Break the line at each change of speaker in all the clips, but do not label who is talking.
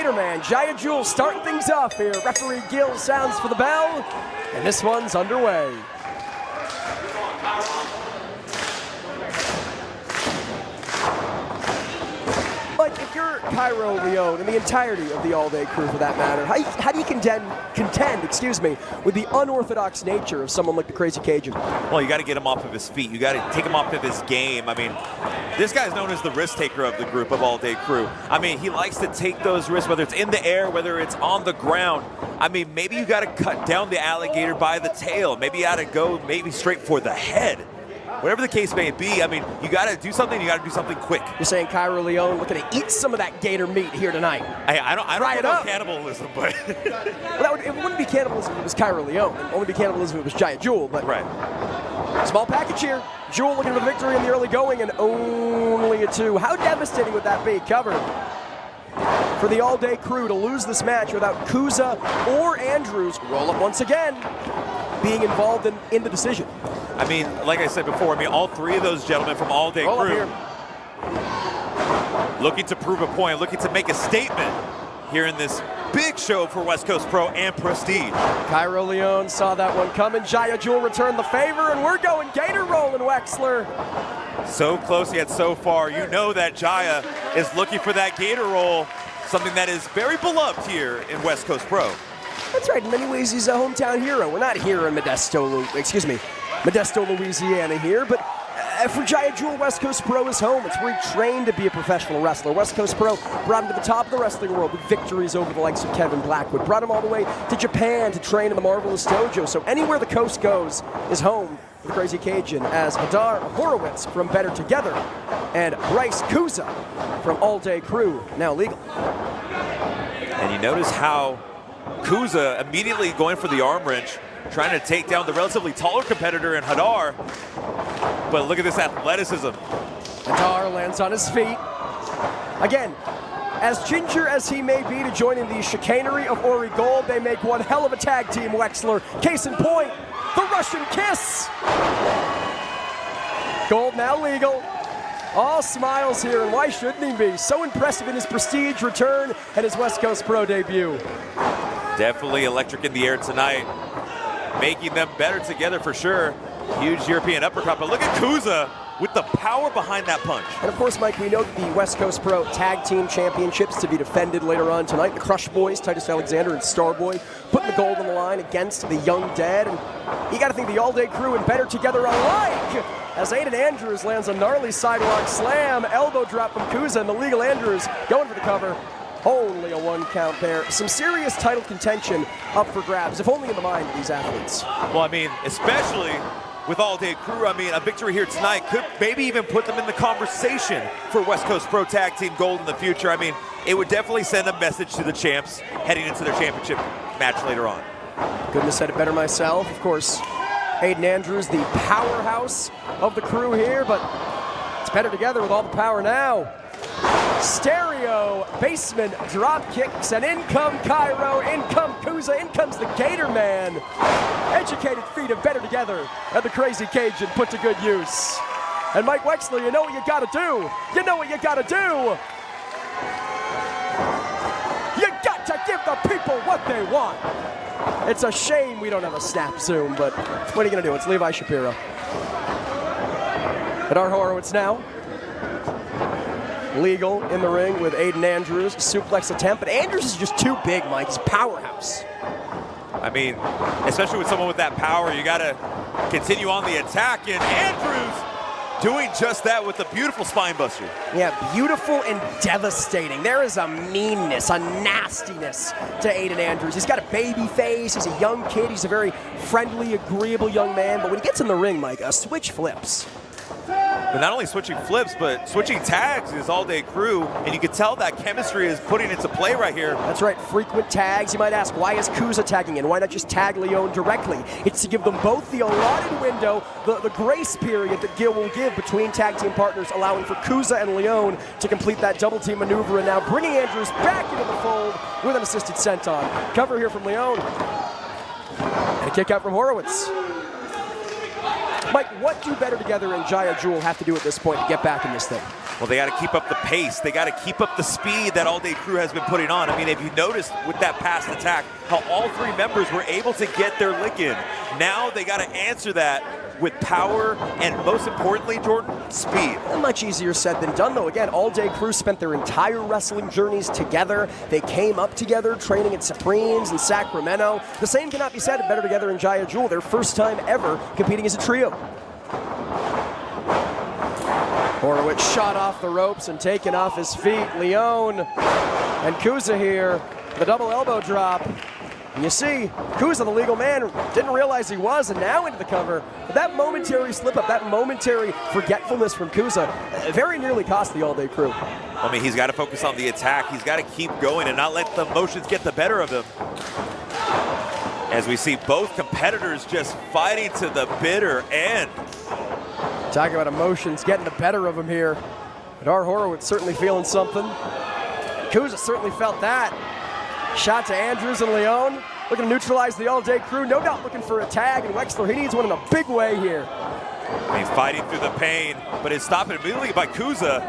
Man, Jiah Jewell starting things off here. Referee Gill sounds for the bell, and this one's underway. Mike, if you're Krüe, Leone, and the entirety of the all-day crew for that matter, how do you contend with the unorthodox nature of someone like the Crazy Cajun?
Well, you got to get him off of his feet. You got to take him off of his game. I mean, this guy's known as the risk taker of the group of all-day crew. I mean, he likes to take those risks, whether it's in the air, whether it's on the ground. I mean, maybe you got to cut down the alligator by the tail. Maybe you got to go straight for the head. Whatever the case may be, I mean, you got to do something. You got to do something quick.
You're saying Krüe, Leone looking to eat some of that gator meat here tonight.
I don't know about cannibalism, but
well, it wouldn't be cannibalism if it was Krüe, Leone. It would only be cannibalism if it was Jiah Jewell. But
right.
Small package here. Jewell looking for the victory in the early going, and only a 2. How devastating would that be? Covered for the all-day crew to lose this match without Kuza or Andrews. Roll up once again, being involved in the decision.
I mean, like I said before, I mean, all 3 of those gentlemen from All Day Crew looking to prove a point, looking to make a statement here in this big show for West Coast Pro and Prestige.
Krüe, Leone saw that one coming. Jiah Jewell returned the favor, and we're going gator rolling, Wexler.
So close yet so far. You know that Jiah is looking for that gator roll, something that is very beloved here in West Coast Pro.
That's right. In many ways, he's a hometown hero. We're not here in Modesto, Louisiana here, but for Jiah Jewell, West Coast Pro is home. It's where he trained to be a professional wrestler. West Coast Pro brought him to the top of the wrestling world with victories over the likes of Kevin Blackwood. Brought him all the way to Japan to train in the Marvelous Dojo. So anywhere the coast goes is home for the Crazy Cajun, as Hadar Horowitz from Better Together and Bryce Kuza from All Day Crew, now legal.
And you notice how Kuza immediately going for the arm wrench, trying to take down the relatively taller competitor in Hadar. But look at this athleticism.
Hadar lands on his feet. Again, as ginger as he may be to join in the chicanery of Ori Gold, they make one hell of a tag team, Wexler. Case in point, the Russian Kiss. Gold now legal. All smiles here, and why shouldn't he be? So impressive in his Prestige return and his West Coast Pro debut.
Definitely electric in the air tonight, making them better together for sure. Huge European uppercut, but look at Kuza with the power behind that punch. And
of course, Mike, we know that the West Coast Pro Tag Team Championships to be defended later on tonight. The Crush Boys, Titus Alexander and Starboy, putting the gold on the line against the Young Dead. And you got to think the All Day Crew and Better Together alike, as Aiden Andrews lands a gnarly sidewalk slam, elbow drop from Kuza, and the legal Andrews going for the cover. Only a 1 count there. Some serious title contention up for grabs, if only in the mind of these athletes.
Well, I mean, especially with All Day Crew, I mean, a victory here tonight could maybe even put them in the conversation for West Coast Pro Tag Team Gold in the future. I mean, it would definitely send a message to the champs heading into their championship match later on.
Couldn't have said it better myself. Of course, Aiden Andrews, the powerhouse of the crew here, but it's Better Together with all the power now. Stereo basement drop kicks, and in come Krüe, in come Kuza, in comes the Gator Man. Educated feet of Better Together and the Crazy Cajun put to good use. And Mike Wexler, you know what you gotta do. You know what you gotta do. You got to give the people what they want. It's a shame we don't have a snap zoom, but what are you gonna do? It's Levi Shapiro. Hadar Horowitz now. Legal in the ring with Aiden Andrews, suplex attempt, but Andrews is just too big, Mike. He's a powerhouse.
I mean, especially with someone with that power, you gotta continue on the attack, and Andrews doing just that with a beautiful spine buster.
Yeah, beautiful and devastating. There is a meanness, a nastiness to Aiden Andrews. He's got a baby face, he's a young kid, he's a very friendly, agreeable young man, but when he gets in the ring, Mike, a switch flips.
But not only switching flips, but switching tags is All Day Crew, and you can tell that chemistry is putting into play right here.
That's right, frequent tags. You might ask, why is Kuza tagging in? Why not just tag Leone directly? It's to give them both the allotted window, the grace period that Gill will give between tag team partners, allowing for Kuza and Leone to complete that double team maneuver, and now bringing Andrews back into the fold with an assisted senton. Cover here from Leone. And a kick out from Horowitz. Mike, what do Better Together and Jiah Jewell have to do at this point to get back in this thing?
Well, they got to keep up the pace. They got to keep up the speed that All Day Crew has been putting on. I mean, if you noticed with that past attack, how all three members were able to get their lick in. Now they got to answer that with power and, most importantly, Jordan, speed.
Much easier said than done, though. Again, All Day Crew spent their entire wrestling journeys together. They came up together, training at Supremes in Sacramento. The same cannot be said of Better Together and Jiah, Jewell, their first time ever competing as a trio. Horowitz shot off the ropes and taken off his feet. Leone and Kuza here, the double elbow drop. And you see, Kuza, the legal man, didn't realize he was, and now into the cover. But that momentary slip-up, that momentary forgetfulness from Kuza very nearly cost the All Day Crew.
I mean, he's got to focus on the attack. He's got to keep going and not let the emotions get the better of him. As we see both competitors just fighting to the bitter end.
Talking about emotions getting the better of him here. Hadar Horowitz certainly feeling something. Kuza certainly felt that. Shot to Andrews and Leone. Looking to neutralize the All Day Crew. No doubt looking for a tag, and Wexler, he needs one in a big way here.
He's fighting through the pain, but it's stopped immediately by Kuza.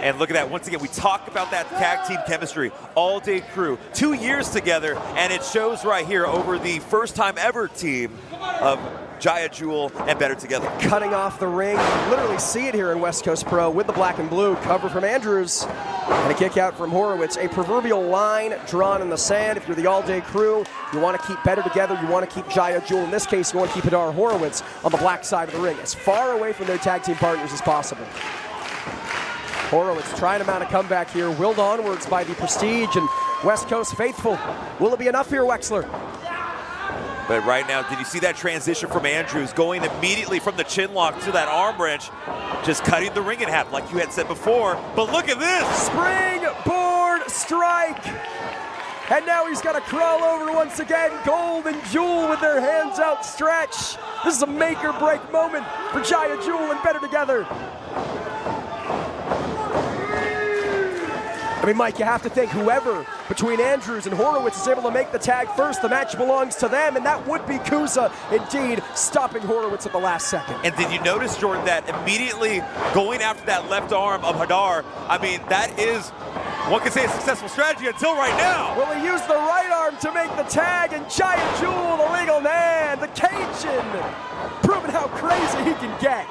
And look at that, once again, we talk about that tag team chemistry. All Day Crew, 2 years together, and it shows right here over the first time ever team of Jiah, Jewell, and Better Together.
Cutting off the ring. You literally see it here in West Coast Pro with the black and blue. Cover from Andrews. And a kick out from Horowitz. A proverbial line drawn in the sand. If you're the All Day Crew, you want to keep Better Together. You want to keep Jiah, Jewell. In this case, you want to keep Hadar Horowitz on the black side of the ring, as far away from their tag team partners as possible. Horowitz trying to mount a comeback here. Willed onwards by the Prestige and West Coast faithful. Will it be enough here, Wexler?
But right now, did you see that transition from Andrews going immediately from the chin lock to that arm wrench, just cutting the ring in half like you had said before. But look at this!
Springboard strike! And now he's got to crawl over once again. Gold and Jewell with their hands outstretched. This is a make or break moment for Jiah, Jewell, and Better Together. I mean, Mike, you have to think whoever between Andrews and Horowitz is able to make the tag first, the match belongs to them, and that would be Kuza, indeed, stopping Horowitz at the last second.
And did you notice, Jordan, that immediately going after that left arm of Hadar, I mean, that is, one could say, a successful strategy until right now.
Well, he used the right arm to make the tag, and Jiah, Jewell, the legal man, the Cajun, proving how crazy he can get.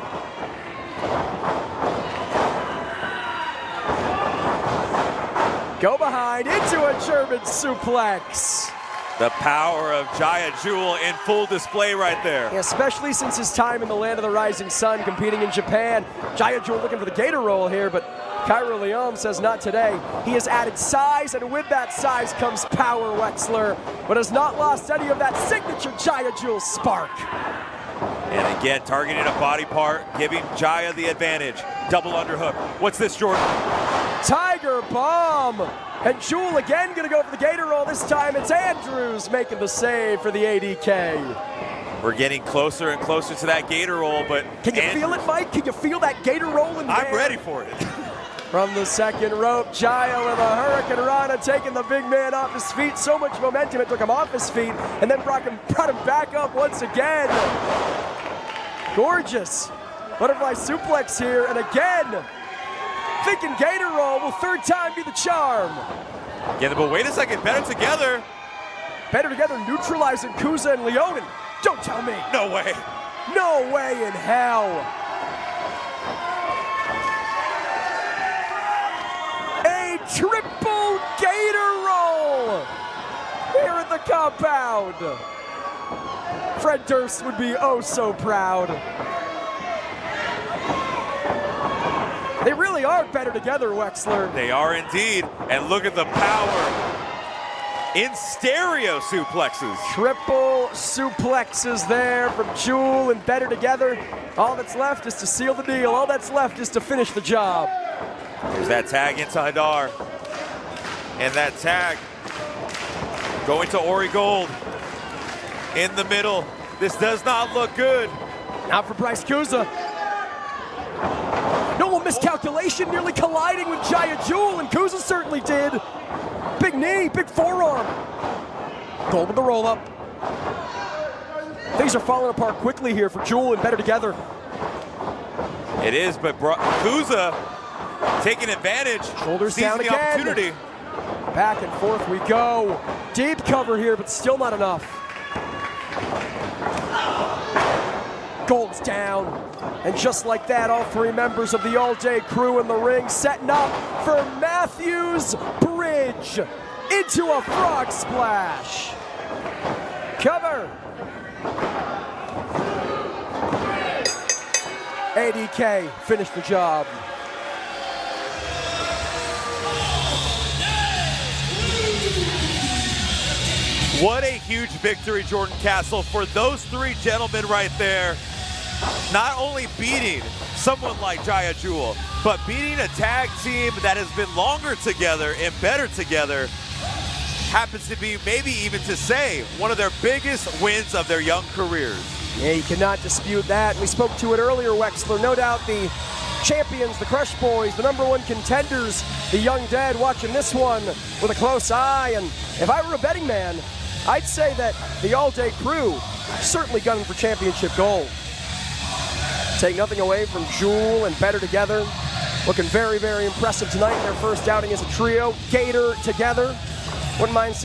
Go behind into a German suplex.
The power of Jiah, Jewell in full display right there.
Yeah, especially since his time in the land of the rising sun competing in Japan. Jiah, Jewell looking for the gator roll here, but Cairo Leone says not today. He has added size, and with that size comes power, Wexler, but has not lost any of that signature Jiah, Jewell spark.
And again, targeting a body part, giving Jiah the advantage. Double underhook. What's this, Jordan?
Tiger bomb. And Jewell again gonna go for the gator roll. This time it's Andrews making the save for the ADK.
We're getting closer and closer to that gator roll, but
can you feel it, Mike? Can you feel that gator roll in there?
I'm ready for it.
From the second rope, Jiah with a Hurricane Rana taking the big man off his feet. So much momentum, it took him off his feet and then brought him back up once again. Gorgeous. Butterfly suplex here, and again, thinking gator roll. Will third time be the charm?
Yeah, but wait a second, Better Together.
Better Together neutralizing Kuza and Leone. Don't tell me.
No way.
No way in hell. A triple gator roll here at the compound. Fred Durst would be oh so proud. They really are better together, Wexler.
They are indeed. And look at the power in stereo suplexes.
Triple suplexes there from Jewell and Better Together. All that's left is to seal the deal. All that's left is to finish the job.
There's that tag into Hadar. And that tag going to Ori Gold in the middle. This does not look good.
Now for Bryce Kuza. No miscalculation, nearly colliding with Jiah, Jewell, and Kuza certainly did. Big knee, big forearm. Gold with the roll up. Things are falling apart quickly here for Jewell and Better Together.
It is, but Kuza taking advantage.
Shoulders
seizing
down
the
again.
opportunity.
Back and forth we go. Deep cover here, but still not enough. Gold's down. And just like that, all three members of the all-day crew in the ring setting up for Matthews Bridge into a frog splash. Cover. ADK finished the job.
What a huge victory, Jordan Castle, for those three gentlemen right there. Not only beating someone like Jewell, but beating a tag team that has been longer together and better together. Happens to be, maybe even to say, one of their biggest wins of their young careers.
Yeah, you cannot dispute that. We spoke to it earlier, Wexler. No doubt the champions, the Crush Boys, the #1 contenders, the Young Dead, watching this one with a close eye. And if I were a betting man, I'd say that the all-day crew certainly gunning for championship gold. Take nothing away from Jewell and Better Together. Looking very, very impressive tonight in their first outing as a trio. Gator together. Wouldn't mind